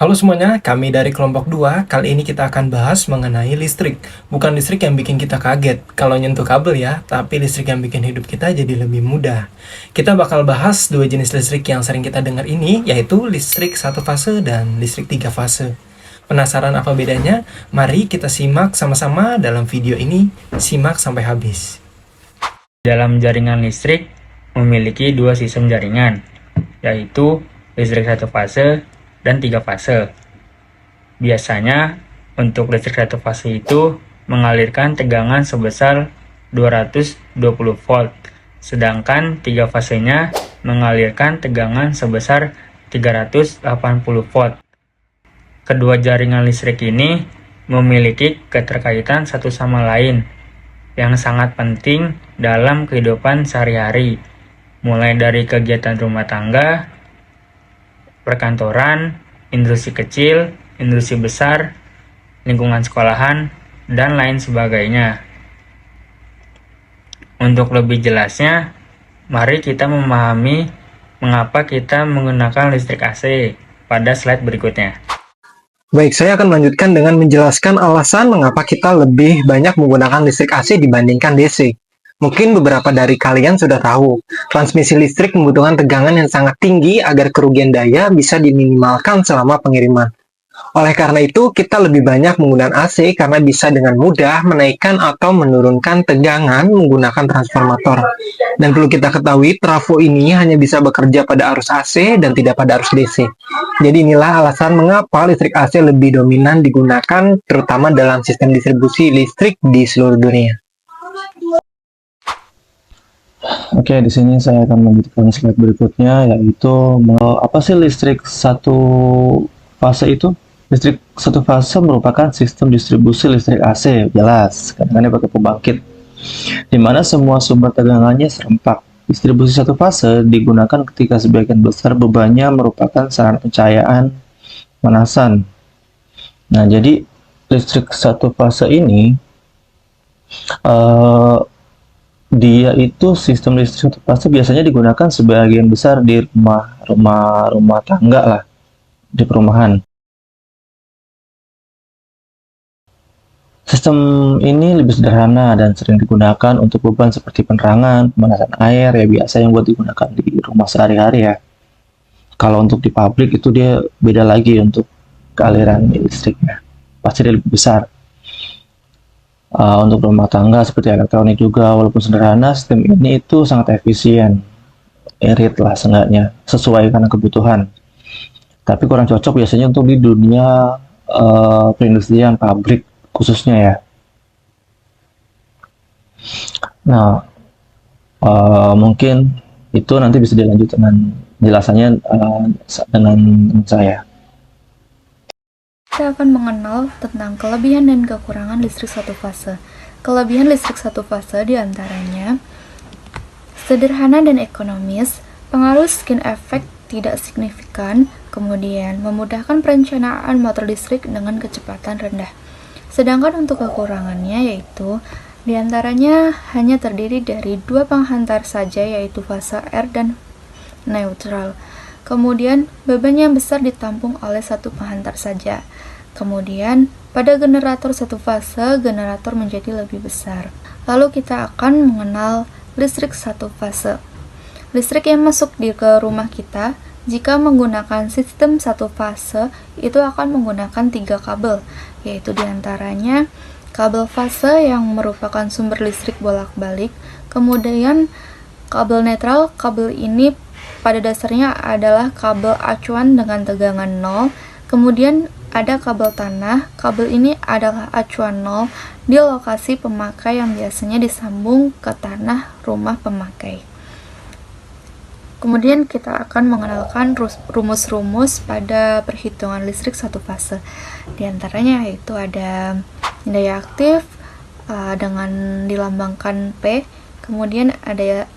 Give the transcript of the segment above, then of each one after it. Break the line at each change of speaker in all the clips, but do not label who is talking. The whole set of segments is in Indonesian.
Halo semuanya, kami dari kelompok 2. Kali ini kita akan bahas mengenai listrik. Bukan listrik yang bikin kita kaget kalau nyentuh kabel ya, tapi listrik yang bikin hidup kita jadi lebih mudah. Kita bakal bahas dua jenis listrik yang sering kita dengar ini, yaitu listrik satu fase dan listrik tiga fase. Penasaran apa bedanya? Mari kita simak sama-sama dalam video ini. Simak sampai habis.
Dalam jaringan listrik memiliki dua sistem jaringan, yaitu listrik satu fase dan tiga fase. Biasanya untuk listrik satu fase itu mengalirkan tegangan sebesar 220 volt, sedangkan tiga fasenya mengalirkan tegangan sebesar 380 volt. Kedua jaringan listrik ini memiliki keterkaitan satu sama lain yang sangat penting dalam kehidupan sehari-hari, mulai dari kegiatan rumah tangga, perkantoran, industri kecil, industri besar, lingkungan sekolahan, dan lain sebagainya. Untuk lebih jelasnya, mari kita memahami mengapa kita menggunakan listrik AC pada slide berikutnya.
Baik, saya akan melanjutkan dengan menjelaskan alasan mengapa kita lebih banyak menggunakan listrik AC dibandingkan DC. Mungkin beberapa dari kalian sudah tahu, transmisi listrik membutuhkan tegangan yang sangat tinggi agar kerugian daya bisa diminimalkan selama pengiriman. Oleh karena itu, kita lebih banyak menggunakan AC karena bisa dengan mudah menaikkan atau menurunkan tegangan menggunakan transformator. Dan perlu kita ketahui, trafo ini hanya bisa bekerja pada arus AC dan tidak pada arus DC. Jadi inilah alasan mengapa listrik AC lebih dominan digunakan terutama dalam sistem distribusi listrik di seluruh dunia.
Oke, di sini saya akan melanjutkan slide berikutnya, yaitu apa sih listrik satu fase itu? Listrik satu fase merupakan sistem distribusi listrik AC, jelas, kadang-kadang pakai pembangkit, di mana semua sumber tegangannya serempak. Distribusi satu fase digunakan ketika sebagian besar bebannya merupakan sarana pencahayaan pemanasan. Nah, jadi listrik satu fase ini dia itu sistem listrik satu fase biasanya digunakan sebagian besar di rumah tangga lah, di perumahan. Sistem ini lebih sederhana dan sering digunakan untuk beban seperti penerangan, pemanasan air, ya biasa yang buat digunakan di rumah sehari-hari ya. Kalau untuk di pabrik itu dia beda lagi untuk kealiran listriknya, pasti dia lebih besar. Untuk rumah tangga seperti elektronik juga, walaupun sederhana, sistem ini itu sangat efisien, irit lah seenggaknya, sesuai karena kebutuhan. Tapi kurang cocok biasanya untuk di dunia perindustrian, pabrik khususnya ya. Nah, mungkin itu nanti bisa dilanjut dengan jelasannya dengan saya.
Kita akan mengenal tentang kelebihan dan kekurangan listrik satu fase. Kelebihan listrik satu fase diantaranya sederhana dan ekonomis, pengaruh skin effect tidak signifikan, kemudian memudahkan perencanaan motor listrik dengan kecepatan rendah. Sedangkan untuk kekurangannya yaitu diantaranya hanya terdiri dari dua penghantar saja, yaitu fase R dan neutral. Kemudian beban yang besar ditampung oleh satu penghantar saja. Kemudian pada generator satu fase, generator menjadi lebih besar. Lalu kita akan mengenal listrik satu fase. Listrik yang masuk ke rumah kita jika menggunakan sistem satu fase itu akan menggunakan 3 kabel, yaitu diantaranya kabel fase yang merupakan sumber listrik bolak-balik, kemudian kabel netral. Kabel ini pada dasarnya adalah kabel acuan dengan tegangan 0, kemudian ada kabel tanah. Kabel ini adalah acuan 0 di lokasi pemakai yang biasanya disambung ke tanah rumah pemakai. Kemudian kita akan mengenalkan rumus-rumus pada perhitungan listrik satu fase. Di antaranya yaitu ada daya aktif dengan dilambangkan P, kemudian ada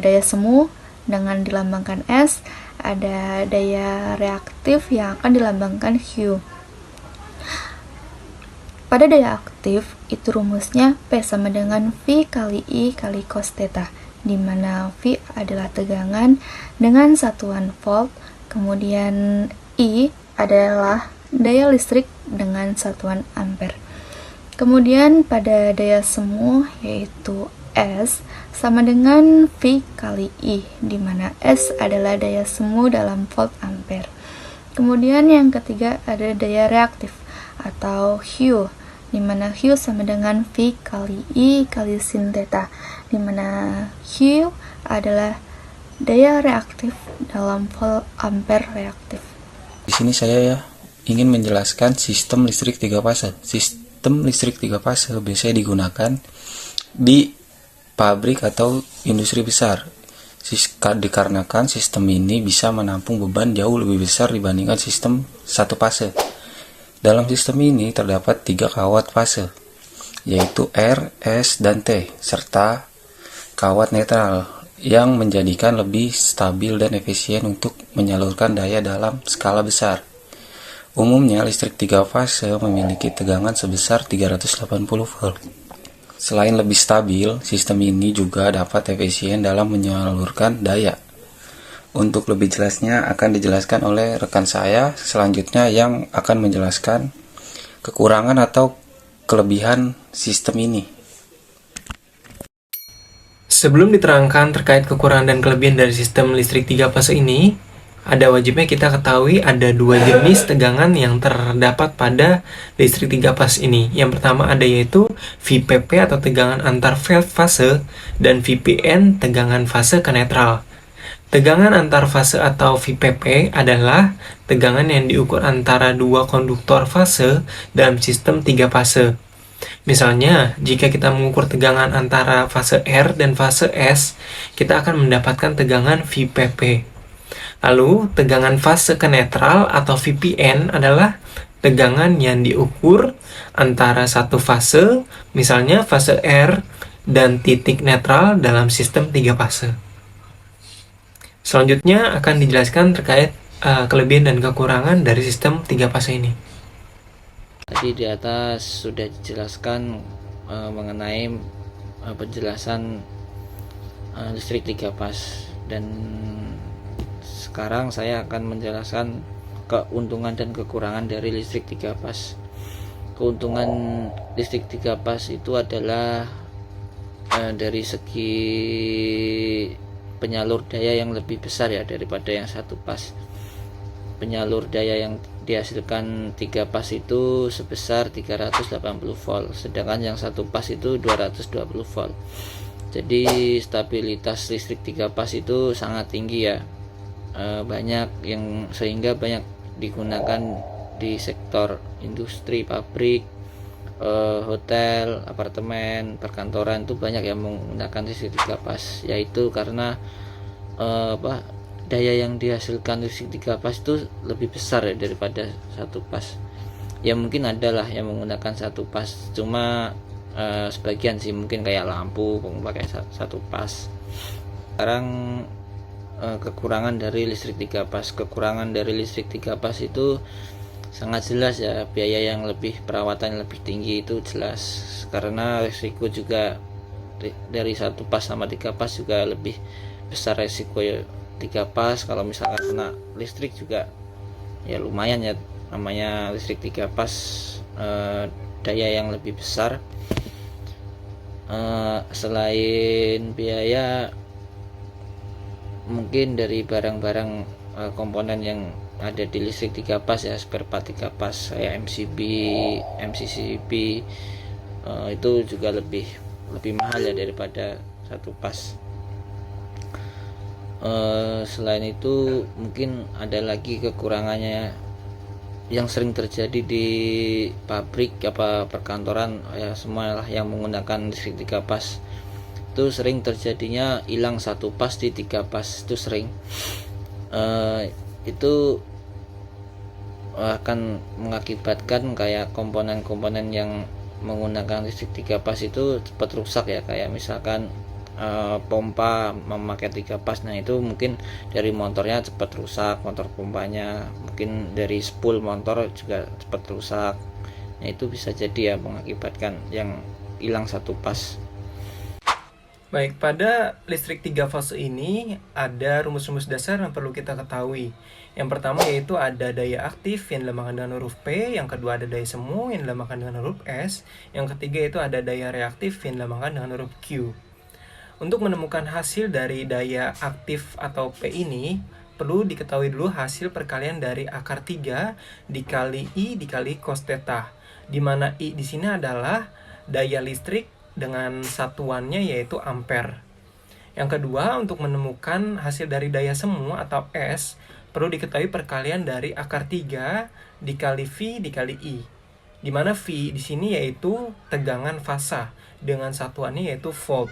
daya semu dengan dilambangkan S, ada daya reaktif yang akan dilambangkan Q. Pada daya aktif itu rumusnya P sama dengan V kali I kali cos theta, di mana V adalah tegangan dengan satuan volt, kemudian I adalah daya listrik dengan satuan ampere. Kemudian pada daya semu yaitu S sama dengan V kali I, di mana S adalah daya semu dalam volt ampere. Kemudian yang ketiga ada daya reaktif atau Q, di mana Q sama dengan V kali I kali sin theta, di mana Q adalah daya reaktif dalam volt ampere reaktif.
Di sini saya ingin menjelaskan sistem listrik 3 fase. Sistem listrik 3 fase biasanya digunakan di pabrik atau industri besar. Dikarenakan sistem ini bisa menampung beban jauh lebih besar dibandingkan sistem 1 fase. Dalam sistem ini terdapat 3 kawat fase, yaitu R, S, dan T, serta kawat netral yang menjadikan lebih stabil dan efisien untuk menyalurkan daya dalam skala besar. Umumnya listrik 3 fase memiliki tegangan sebesar 380 volt. Selain lebih stabil, sistem ini juga dapat efisien dalam menyalurkan daya. Untuk lebih jelasnya akan dijelaskan oleh rekan saya selanjutnya yang akan menjelaskan kekurangan atau kelebihan sistem ini.
Sebelum diterangkan terkait kekurangan dan kelebihan dari sistem listrik 3 fase ini, ada wajibnya kita ketahui ada 2 jenis tegangan yang terdapat pada listrik 3 fase ini. Yang pertama ada yaitu VPP atau tegangan antar fase dan VPN tegangan fase ke netral. Tegangan antar fase atau VPP adalah tegangan yang diukur antara 2 konduktor fase dalam sistem 3 fase. Misalnya, jika kita mengukur tegangan antara fase R dan fase S, kita akan mendapatkan tegangan VPP. Lalu, tegangan fase ke netral atau VPN adalah tegangan yang diukur antara satu fase, misalnya fase R, dan titik netral dalam sistem 3 fase. Selanjutnya akan dijelaskan terkait kelebihan dan kekurangan dari sistem 3 fase ini.
Tadi di atas sudah dijelaskan mengenai penjelasan listrik 3 fase, dan sekarang saya akan menjelaskan keuntungan dan kekurangan dari listrik 3 fase. Keuntungan listrik 3 fase itu adalah dari segi penyalur daya yang lebih besar ya daripada yang 1 fase. Penyalur daya yang dihasilkan 3 fase itu sebesar 380 volt, sedangkan yang 1 fase itu 220 volt. Jadi stabilitas listrik 3 fase itu sangat tinggi ya. Banyak yang sehingga banyak digunakan di sektor industri, pabrik, hotel, apartemen, perkantoran, itu banyak yang menggunakan listrik 3 fase, yaitu karena daya yang dihasilkan listrik 3 fase itu lebih besar ya daripada 1 fase. Ya mungkin adalah yang menggunakan 1 fase, cuma sebagian sih, mungkin kayak lampu pakai 1 fase. Sekarang kekurangan dari listrik 3 fase. Kekurangan dari listrik 3 fase itu sangat jelas ya, biaya yang lebih, perawatan yang lebih tinggi itu jelas, karena risiko juga dari 1 fase sama 3 fase juga lebih besar risiko ya. 3 fase kalau misalkan kena listrik juga ya lumayan ya, namanya listrik 3 fase daya yang lebih besar. Selain biaya, mungkin dari barang-barang komponen yang ada di listrik 3 fase ya, spare part 3 fase kayak MCB, MCCB, itu juga lebih mahal ya daripada 1 fase. Selain itu mungkin ada lagi kekurangannya yang sering terjadi di pabrik perkantoran ya, semualah yang menggunakan listrik 3 fase itu sering terjadinya hilang 1 fase di 3 fase, itu sering. Itu akan mengakibatkan kayak komponen-komponen yang menggunakan listrik 3 fase itu cepat rusak ya, kayak misalkan pompa memakai 3 fase, nah itu mungkin dari motornya cepat rusak, motor pompanya, mungkin dari spool motor juga cepat rusak. Nah itu bisa jadi ya mengakibatkan yang hilang 1 fase.
Baik, pada listrik 3 fase ini ada rumus-rumus dasar yang perlu kita ketahui. Yang pertama yaitu ada daya aktif yang dilambangkan dengan huruf P, yang kedua ada daya semu yang dilambangkan dengan huruf S, yang ketiga itu ada daya reaktif yang dilambangkan dengan huruf Q. Untuk menemukan hasil dari daya aktif atau P ini, perlu diketahui dulu hasil perkalian dari akar 3 dikali I dikali cos theta, di mana I di sini adalah daya listrik dengan satuannya yaitu ampere. Yang kedua, untuk menemukan hasil dari daya semu atau S, perlu diketahui perkalian dari akar 3 dikali V dikali I. Di mana V di sini yaitu tegangan fasa dengan satuannya yaitu volt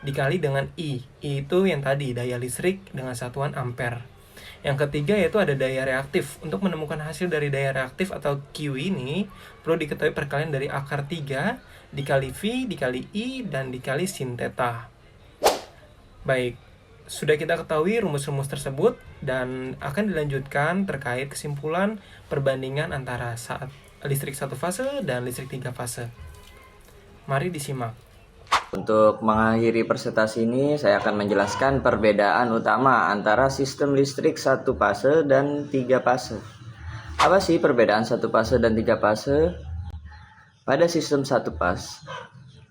dikali dengan I. I itu yang tadi daya listrik dengan satuan ampere. Yang ketiga yaitu ada daya reaktif. Untuk menemukan hasil dari daya reaktif atau Q ini, perlu diketahui perkalian dari akar 3 dikali V dikali I dan dikali sin theta. Baik, sudah kita ketahui rumus-rumus tersebut dan akan dilanjutkan terkait kesimpulan perbandingan antara saat listrik 1 fase dan listrik 3 fase. Mari disimak.
Untuk mengakhiri presentasi ini, saya akan menjelaskan perbedaan utama antara sistem listrik 1 fase dan 3 fase. Apa sih perbedaan 1 fase dan 3 fase? Pada sistem 1 fase,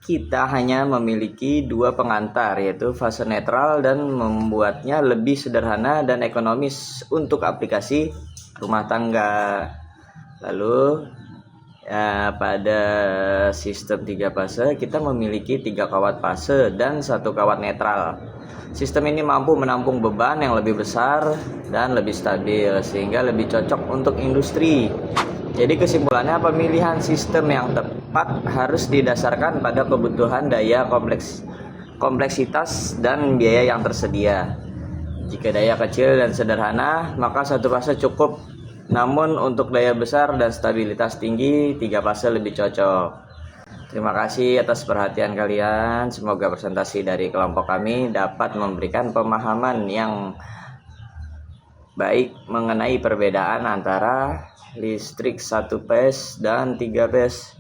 kita hanya memiliki 2 pengantar, yaitu fase netral, dan membuatnya lebih sederhana dan ekonomis untuk aplikasi rumah tangga. Lalu pada sistem 3 fase kita memiliki 3 kawat fase dan 1 kawat netral. Sistem ini mampu menampung beban yang lebih besar dan lebih stabil sehingga lebih cocok untuk industri. Jadi kesimpulannya, pemilihan sistem yang tepat harus didasarkan pada kebutuhan daya kompleksitas dan biaya yang tersedia. Jika daya kecil dan sederhana, maka 1 fase cukup. Namun untuk daya besar dan stabilitas tinggi, 3 fase lebih cocok. Terima kasih atas perhatian kalian. Semoga presentasi dari kelompok kami dapat memberikan pemahaman yang baik mengenai perbedaan antara listrik 1 phase dan 3 phase.